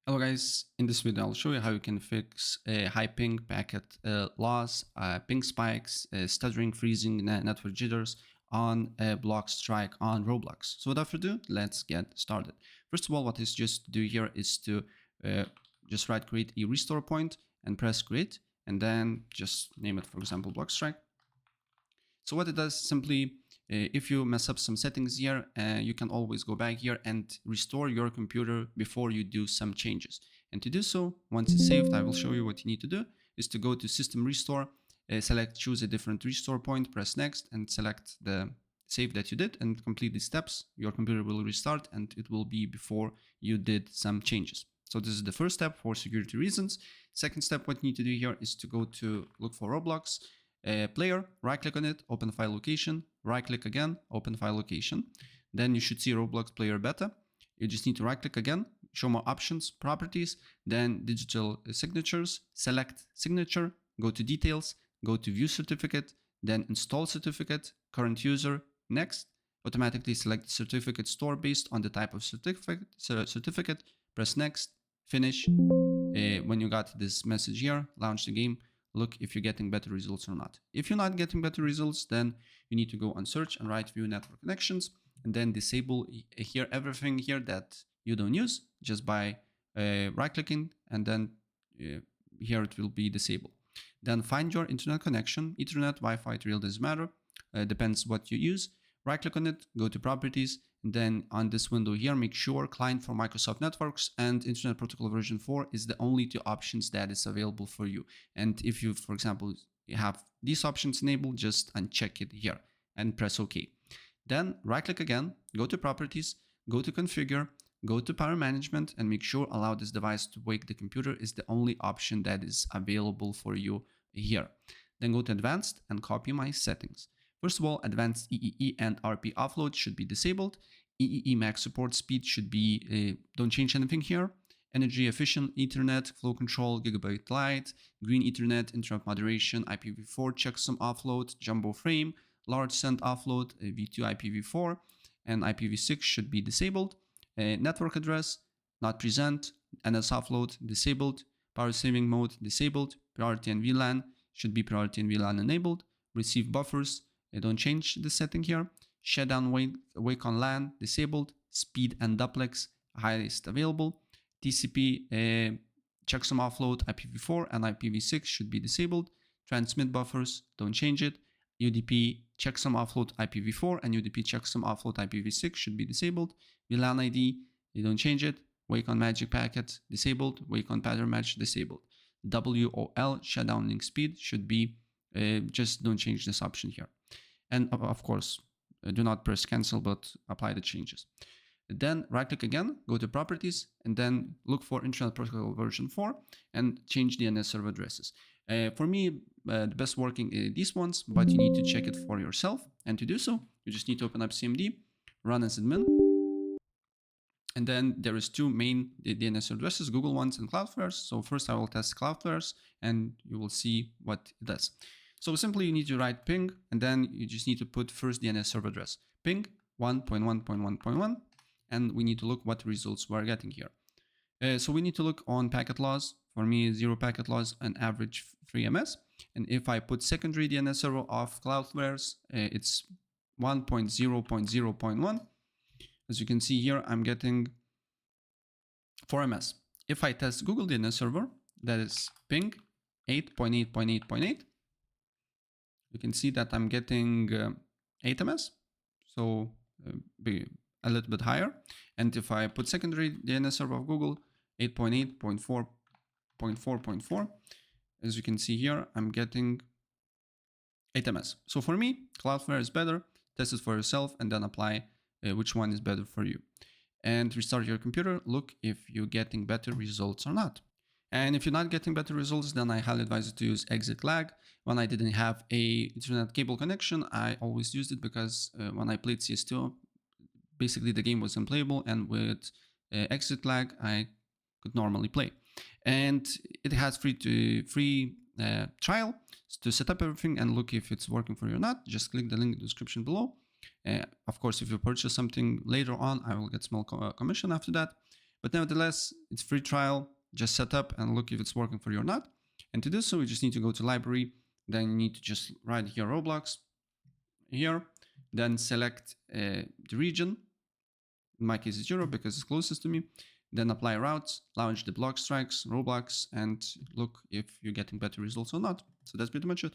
Hello guys, in this video I'll show you how you can fix high ping packet loss, ping spikes, stuttering, freezing, network jitters on BloxStrike on Roblox. So without further ado, let's get started. First of all, what is just to do here is to just create a restore point and press create, and then just name it, for example, BloxStrike. So what it does simply, if you mess up some settings here, you can always go back here and restore your computer before you do some changes. And to do so, once it's saved, I will show you what you need to do, is to go to System Restore, choose a different restore point, press Next, and select the save that you did and complete the steps. Your computer will restart and it will be before you did some changes. So this is the first step for security reasons. Second step, what you need to do here is to go to look for Roblox, player, right click on it, open file location, right click again, open file location. Then you should see Roblox player beta. You just need to right click again, show more options, properties, then digital signatures, select signature, go to details, go to view certificate, then install certificate, current user, next, automatically select the certificate store based on the type of certificate, press next, finish. When you got this message here, launch the game, look if you're getting better results or not. If you're not getting better results, then you need to go on search and write view network connections, and then disable here everything here that you don't use just by right clicking, and then here it will be disabled. Then find your internet connection, Ethernet, Wi-Fi, it really doesn't matter, depends what you use. Right click on it, go to properties, and then on this window here, make sure client for Microsoft Networks and Internet Protocol version 4 is the only two options that is available for you. And if you, for example, have these options enabled, just uncheck it here and press OK. Then right click again, go to properties, go to configure, go to power management, and make sure allow this device to wake the computer is the only option that is available for you here. Then go to advanced and copy my settings. First of all, advanced EEE and RP offload should be disabled. EEE max support speed should be, don't change anything here. Energy efficient Ethernet, flow control, gigabyte light, green Ethernet, interrupt moderation, IPv4 checksum offload, jumbo frame, large send offload, V2 IPv4, and IPv6 should be disabled. Network address, not present, NS offload, disabled. Power saving mode, disabled. Priority and VLAN should be priority and VLAN enabled. Receive buffers, don't change the setting here. Shutdown wake on LAN, disabled. Speed and duplex, highest available. TCP checksum offload, IPv4 and IPv6 should be disabled. Transmit buffers, don't change it. UDP checksum offload IPv4 and UDP checksum offload IPv6 should be disabled. VLAN ID, you don't change it. Wake on magic packet, disabled. Wake on pattern match, disabled. WOL shutdown link speed should be, just don't change this option here. And of course, do not press cancel, but apply the changes. Then right click again, go to properties, and then look for Internet Protocol version 4 and change DNS server addresses. For me, the best working is these ones, but you need to check it for yourself. And to do so, you just need to open up CMD, run as admin. And then there is two main DNS addresses, Google ones and Cloudflare's. So first I will test Cloudflare's and you will see what it does. So simply you need to write ping, and then you just need to put first DNS server address, ping 1.1.1.1, and we need to look what results we're getting here. So we need to look on packet loss. For me, 0 packet loss and average 3 ms. And if I put secondary DNS server of Cloudflare's, it's 1.0.0.1. As you can see here, I'm getting 4 ms. If I test Google DNS server, that is ping 8.8.8.8, you can see that I'm getting 8 ms, so a little bit higher. And if I put secondary DNS server of Google, 8.8.4.4.4, as you can see here, I'm getting 8 ms. So for me, Cloudflare is better. Test it for yourself and then apply which one is better for you. And restart your computer, look if you're getting better results or not. And if you're not getting better results, then I highly advise you to use exit lag. When I didn't have a Ethernet cable connection, I always used it because when I played CS2, basically the game was unplayable, and with exit lag, I could normally play. And it has free trial to set up everything and look if it's working for you or not. Just click the link in the description below. Of course, if you purchase something later on, I will get small commission after that. But nevertheless, it's free trial. Just set up and look if it's working for you or not. And to do so, you just need to go to library. Then you need to just write here Roblox here. Then select the region. In my case, it's Europe because it's closest to me. Then apply routes, launch the BloxStrikes, Roblox, and look if you're getting better results or not. So that's pretty much it.